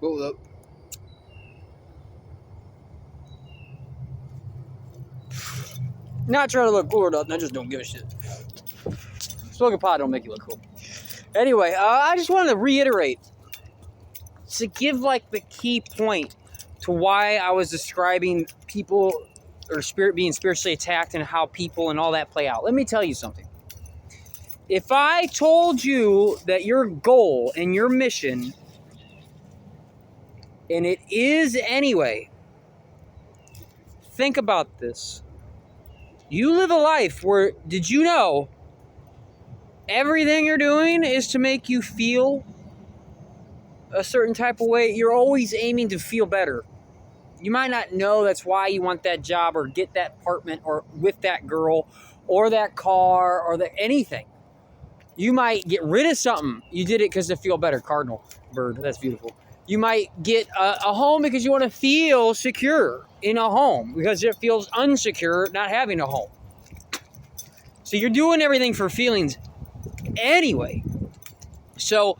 Hold up. Not trying to look cool or nothing. I just don't give a shit. Smoking pot don't make you look cool. Anyway, I just wanted to reiterate to give like the key point to why I was describing people or spirit being spiritually attacked and how people and all that play out. Let me tell you something. If I told you that your goal and your mission, and it is anyway, think about this. You live a life where, did you know, everything you're doing is to make you feel a certain type of way. You're always aiming to feel better. You might not know that's why you want that job or get that apartment or with that girl or that car or anything. You might get rid of something. You did it because to feel better. Cardinal bird, that's beautiful. You might get a home because you want to feel secure in a home because it feels unsecure not having a home. So you're doing everything for feelings anyway. So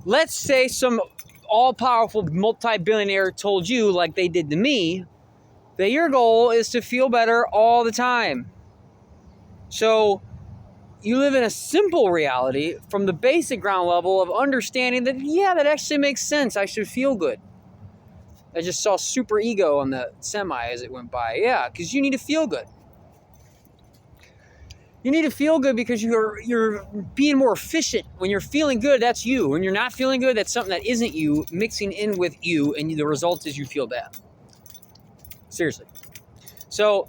let's say some all-powerful multi-billionaire told you, like they did to me, that your goal is to feel better all the time. So you live in a simple reality from the basic ground level of understanding that, yeah, that actually makes sense. I should feel good. I just saw super ego on the semi as it went by. Yeah, because you need to feel good. You need to feel good because you're being more efficient. When you're feeling good, that's you. When you're not feeling good, that's something that isn't you mixing in with you, and the result is you feel bad. Seriously. So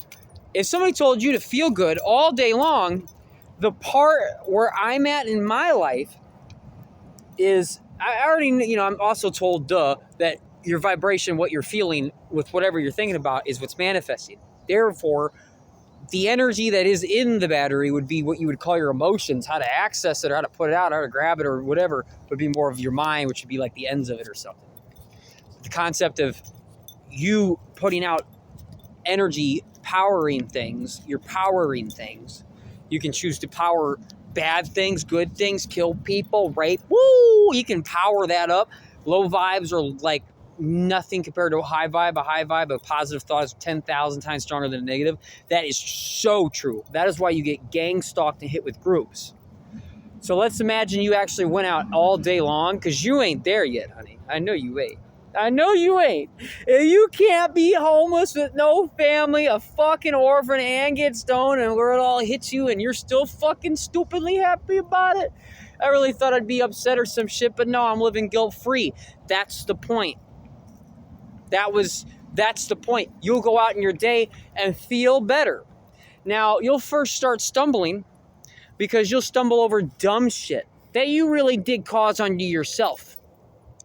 if somebody told you to feel good all day long, the part where I'm at in my life is, I already, I'm also told, that your vibration, what you're feeling with whatever you're thinking about is what's manifesting. Therefore, the energy that is in the battery would be what you would call your emotions. How to access it, or how to put it out, how to grab it, or whatever would be more of your mind, which would be like the ends of it or something. The concept of you putting out energy, powering things, you're powering things. You can choose to power bad things, good things, kill people, rape. Woo! You can power that up. Low vibes are like nothing compared to a high vibe. A high vibe, a positive thought is 10,000 times stronger than a negative. That is so true. That is why you get gang stalked and hit with groups. So let's imagine you actually went out all day long, because you ain't there yet, honey. I know you ain't. I know you ain't. You can't be homeless with no family, a fucking orphan, and get stoned, and where it all hits you, and you're still fucking stupidly happy about it. I really thought I'd be upset or some shit, but no, I'm living guilt-free. That's the point. That's the point. You'll go out in your day and feel better. Now, you'll first start stumbling because you'll stumble over dumb shit that you really did cause onto yourself,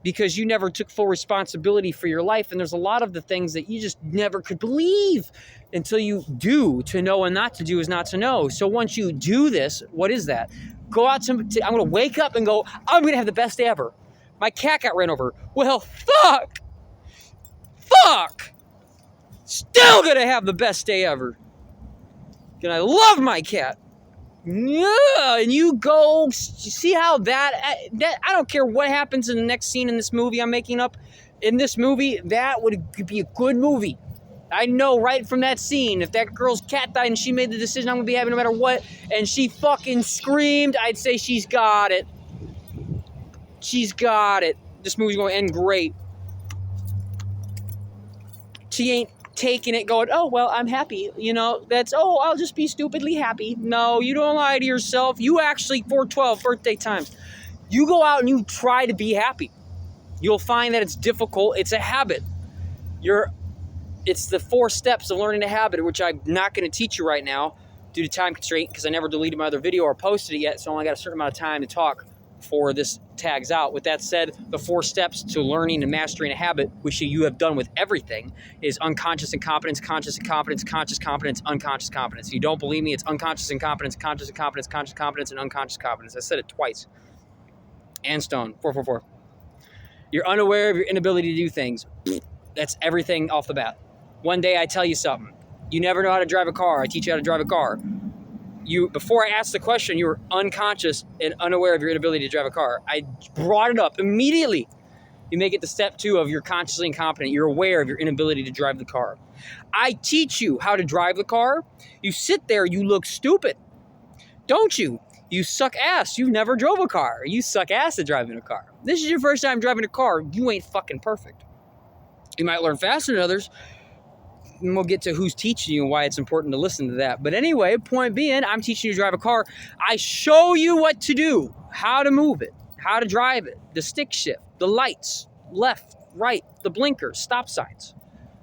because you never took full responsibility for your life. And there's a lot of the things that you just never could believe until you do. To know and not to do is not to know. So once you do this, what is that? Go out I'm going to wake up and go, I'm going to have the best day ever. My cat got ran over. Well, fuck. Still going to have the best day ever. And I love my cat. Yeah, and you go see how that I don't care what happens in the next scene in this movie I'm making up. In this movie, that would be a good movie. I know right from that scene, if that girl's cat died and she made the decision I'm gonna be having no matter what, and she fucking screamed, I'd say she's got it. She's got it. This movie's gonna end great. She ain't taking it going, oh, well, I'm happy. I'll just be stupidly happy. No, you don't lie to yourself. You actually, 412, birthday times, you go out and you try to be happy. You'll find that it's difficult. It's a habit. It's the 4 steps of learning a habit, which I'm not going to teach you right now due to time constraint, because I never deleted my other video or posted it yet, so I only got a certain amount of time to talk before this tags out. With that said, the 4 steps to learning and mastering a habit, which you have done with everything, is unconscious incompetence, conscious incompetence, conscious competence, unconscious competence. If you don't believe me, it's unconscious incompetence, conscious incompetence, conscious competence, and unconscious competence. I said it twice. And Stone, 444. You're unaware of your inability to do things. That's everything off the bat. One day I tell you something. You never know how to drive a car. I teach you how to drive a car. Before I asked the question, you were unconscious and unaware of your inability to drive a car. I brought it up immediately. You make it to step 2 of you're consciously incompetent. You're aware of your inability to drive the car. I teach you how to drive the car. You sit there, you look stupid. Don't you? You suck ass. You've never drove a car. You suck ass at driving a car. This is your first time driving a car. You ain't fucking perfect. You might learn faster than others. And we'll get to who's teaching you and why it's important to listen to that. But anyway, point being, I'm teaching you to drive a car. I show you what to do, how to move it, how to drive it, the stick shift, the lights, left, right, the blinkers, stop signs.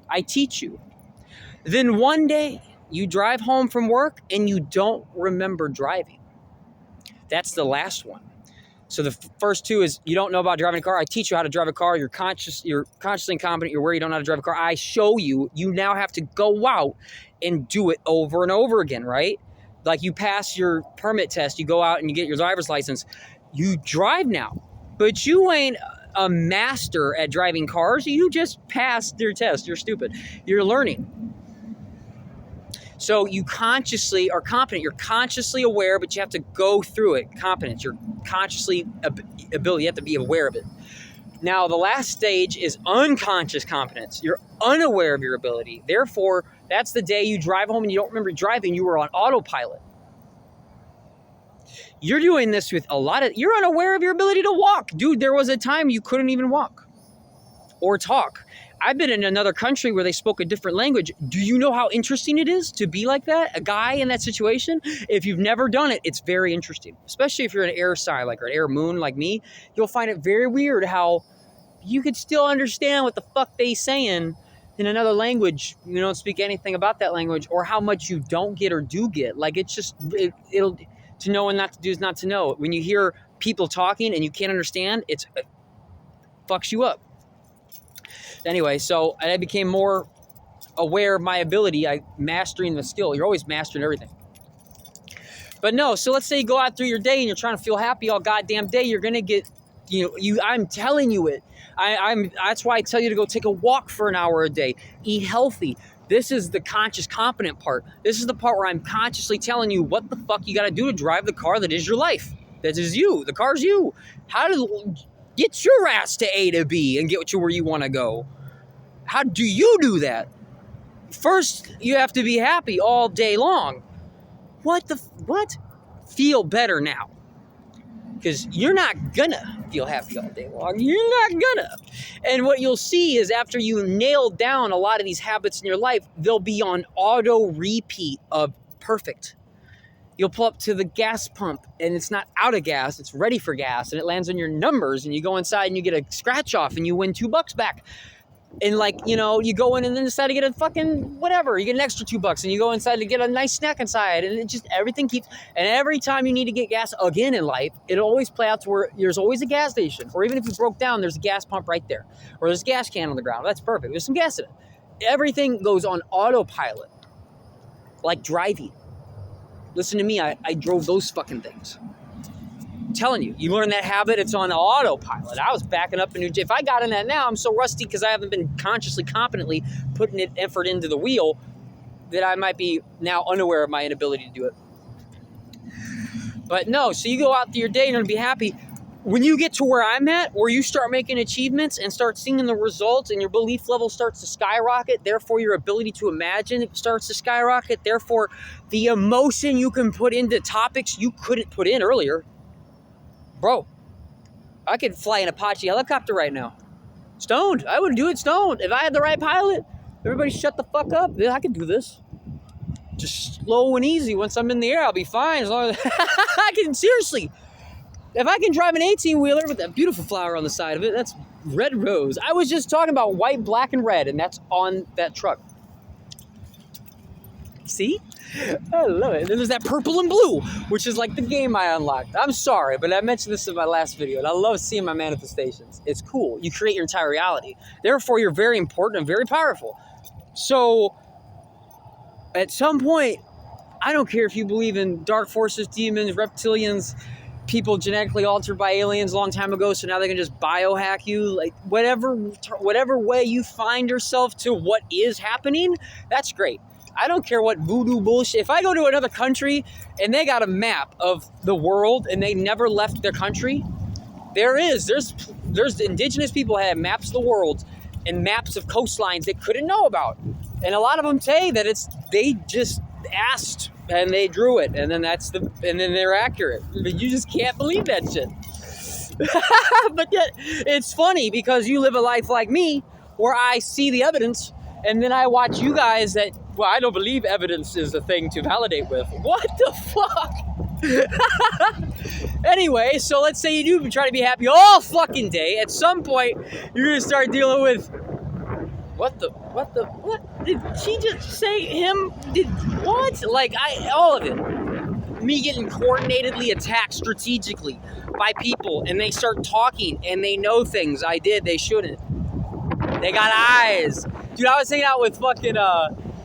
I teach you. Then one day, you drive home from work and you don't remember driving. That's the last one. So the first 2 is you don't know about driving a car. I teach you how to drive a car. You're consciously incompetent. You're aware you don't know how to drive a car. I show you. You now have to go out and do it over and over again, right? Like you pass your permit test. You go out and you get your driver's license. You drive now. But you ain't a master at driving cars. You just passed your test. You're stupid. You're learning. So you consciously are competent. You're consciously aware, but you have to go through it. Competence. You're consciously ability. You have to be aware of it. Now, the last stage is unconscious competence. You're unaware of your ability. Therefore, that's the day you drive home and you don't remember driving. You were on autopilot. You're doing this with you're unaware of your ability to walk. Dude, there was a time you couldn't even walk or talk. I've been in another country where they spoke a different language. Do you know how interesting it is to be like that? A guy in that situation? If you've never done it, it's very interesting. Especially if you're an air sign, like or an air moon like me, you'll find it very weird how you could still understand what the fuck they saying in another language. You don't speak anything about that language, or how much you don't get or do get. Like it's just, it'll, to know and not to do is not to know. When you hear people talking and you can't understand, it fucks you up. Anyway, so I became more aware of my ability, mastering the skill. You're always mastering everything. But no, so let's say you go out through your day and you're trying to feel happy all goddamn day. You're going to get, I'm telling you it. That's why I tell you to go take a walk for an hour a day. Eat healthy. This is the conscious, competent part. This is the part where I'm consciously telling you what the fuck you got to do to drive the car that is your life. That is you. The car's you. How to get your ass to A to B and get you where you want to go. How do you do that? First, you have to be happy all day long. What? Feel better now. Because you're not gonna feel happy all day long. You're not gonna. And what you'll see is after you nail down a lot of these habits in your life, they'll be on auto repeat of perfect. You'll pull up to the gas pump and it's not out of gas, it's ready for gas, and it lands on your numbers, and you go inside and you get a scratch off and you win $2 back. And you go in and then decide to get a fucking whatever. You get an extra $2 and you go inside to get a nice snack inside. And it just, everything keeps, and every time you need to get gas again in life, it'll always play out to where there's always a gas station. Or even if you broke down, there's a gas pump right there. Or there's a gas can on the ground. That's perfect. There's some gas in it. Everything goes on autopilot. Like driving. Listen to me, I drove those fucking things. I'm telling you, you learn that habit, it's on autopilot. I was backing up a new J. If I got in that now, I'm so rusty because I haven't been consciously, competently putting effort into the wheel that I might be now unaware of my inability to do it. But no, so you go out through your day and you're going to be happy. When you get to where I'm at, where you start making achievements and start seeing the results and your belief level starts to skyrocket, therefore your ability to imagine starts to skyrocket, therefore the emotion you can put into topics you couldn't put in earlier. Bro, I could fly an Apache helicopter right now. Stoned. I would do it stoned. If I had the right pilot, everybody shut the fuck up. I could do this. Just slow and easy. Once I'm in the air, I'll be fine. As long as I can, seriously. If I can drive an 18-wheeler with that beautiful flower on the side of it, that's red rose. I was just talking about white, black, and red, and that's on that truck. See? I love it. And then there's that purple and blue, which is like the game I unlocked. I'm sorry, but I mentioned this in my last video, and I love seeing my manifestations. It's cool. You create your entire reality. Therefore, you're very important and very powerful. So, at some point, I don't care if you believe in dark forces, demons, reptilians, people genetically altered by aliens a long time ago, so now they can just biohack you. Like, whatever way you find yourself to what is happening, that's great. I don't care what voodoo bullshit. If I go to another country and they got a map of the world and they never left their country, There's indigenous people have maps of the world and maps of coastlines they couldn't know about. And a lot of them say that they just asked and they drew it, and then they're accurate. But you just can't believe that shit. But yet, it's funny because you live a life like me where I see the evidence and then I watch you guys that, well, I don't believe evidence is a thing to validate with. What the fuck? Anyway, so let's say you do try to be happy all fucking day. At some point, you're going to start dealing with, what? Did she just say him? What? Like, all of it. Me getting coordinatedly attacked strategically by people, and they start talking, and they know things I did they shouldn't. They got eyes. Dude, I was hanging out with fucking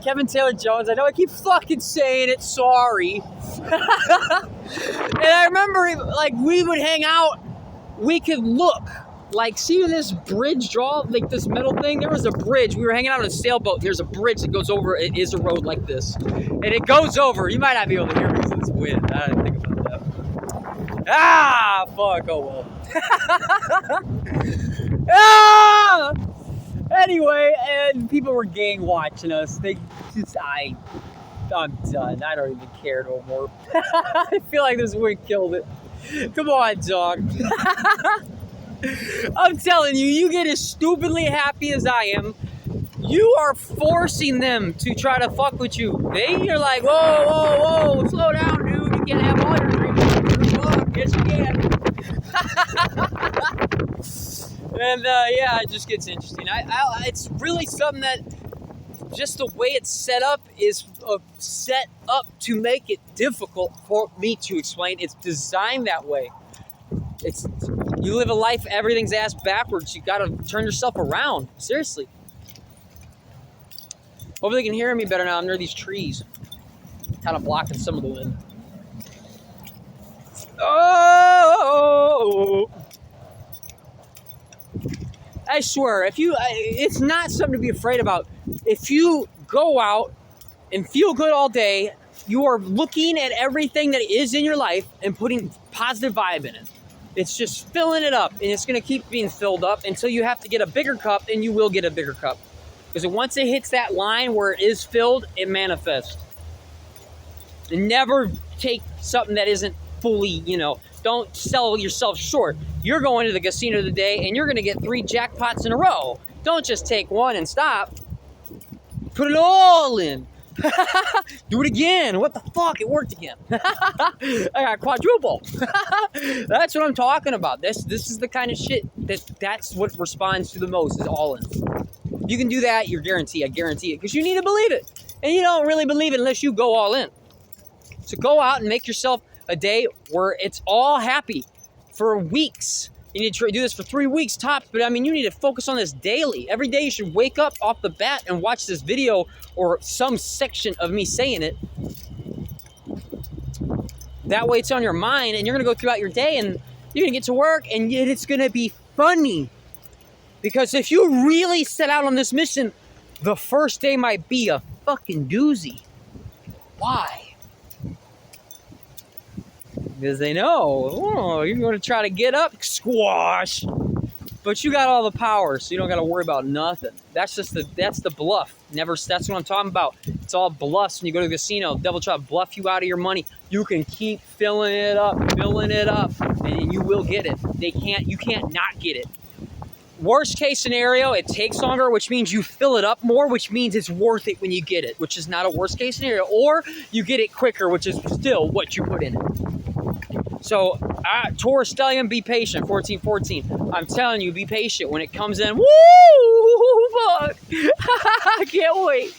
Kevin Taylor Jones. I know I keep fucking saying it, sorry. And I remember, like, we would hang out, we could look. Like, see this bridge draw, like this metal thing? There was a bridge. We were hanging out on a sailboat. There's a bridge that goes over. It is a road like this. And it goes over. You might not be able to hear me because it's wind. I didn't think about that. Ah, fuck. Oh, well. Ah! Anyway, and people were gang watching us. I'm done. I don't even care no more. I feel like this wind killed it. Come on, dog. I'm telling you, you get as stupidly happy as I am. You are forcing them to try to fuck with you. You're like, whoa, slow down, dude. You can't have all your dreams. Yes, you can. And yeah, it just gets interesting. It's really something that just the way it's set up is set up to make it difficult for me to explain. It's designed that way. You live a life, everything's ass backwards. You gotta turn yourself around. Seriously. Hopefully they can hear me better now. I'm near these trees. Kind of blocking some of the wind. Oh! I swear, it's not something to be afraid about. If you go out and feel good all day, you are looking at everything that is in your life and putting positive vibe in it. It's just filling it up, and it's going to keep being filled up until you have to get a bigger cup, and you will get a bigger cup. Because once it hits that line where it is filled, it manifests. And never take something that isn't fully, don't sell yourself short. You're going to the casino today, and you're going to get 3 jackpots in a row. Don't just take one and stop. Put it all in. Do it again. What the fuck? It worked again. I got quadruple. That's what I'm talking about. This is the kind of shit that's what responds to the most is all in. You can do that, I guarantee it, because you need to believe it. And you don't really believe it unless you go all in. So go out and make yourself a day where it's all happy for weeks. You need to do this for 3 weeks tops, but I mean, you need to focus on this daily. Every day you should wake up off the bat and watch this video or some section of me saying it. That way it's on your mind, and you're going to go throughout your day, and you're going to get to work, and it's going to be funny. Because if you really set out on this mission, the first day might be a fucking doozy. Why? Because they know, you're going to try to get up, squash. But you got all the power, so you don't got to worry about nothing. That's the bluff. That's what I'm talking about. It's all bluffs when you go to the casino. The devil try to bluff you out of your money. You can keep filling it up, and you will get it. You can't not get it. Worst case scenario, it takes longer, which means you fill it up more, which means it's worth it when you get it, which is not a worst case scenario. Or you get it quicker, which is still what you put in it. So, Taurus Stallion, be patient, 1414. I'm telling you, be patient. When it comes in, woo, fuck. I can't wait.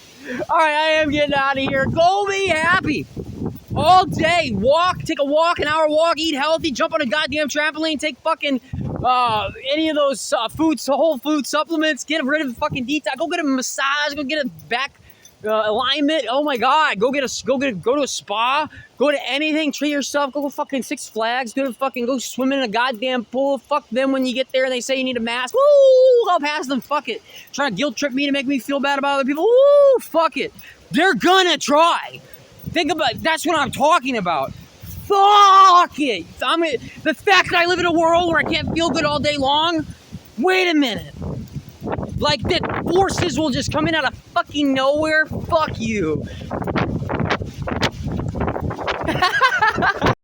All right, I am getting out of here. Go be happy. All day, take a walk, an hour walk, eat healthy, jump on a goddamn trampoline, take fucking any of those whole food supplements, get rid of the fucking detox, go get a massage, go get a back alignment. Oh my God, go to a spa, go to anything, treat yourself, go fucking Six Flags, go swim in a goddamn pool. Fuck them when you get there and they say you need a mask. Woo, I'll pass them. Fuck it. Trying to guilt trip me to make me feel bad about other people. Woo, fuck it. They're gonna try. Think about, that's what I'm talking about. fuck it. The fact that I live in a world where I can't feel good all day long, wait a minute. Like that forces will just come in out of fucking nowhere? Fuck you.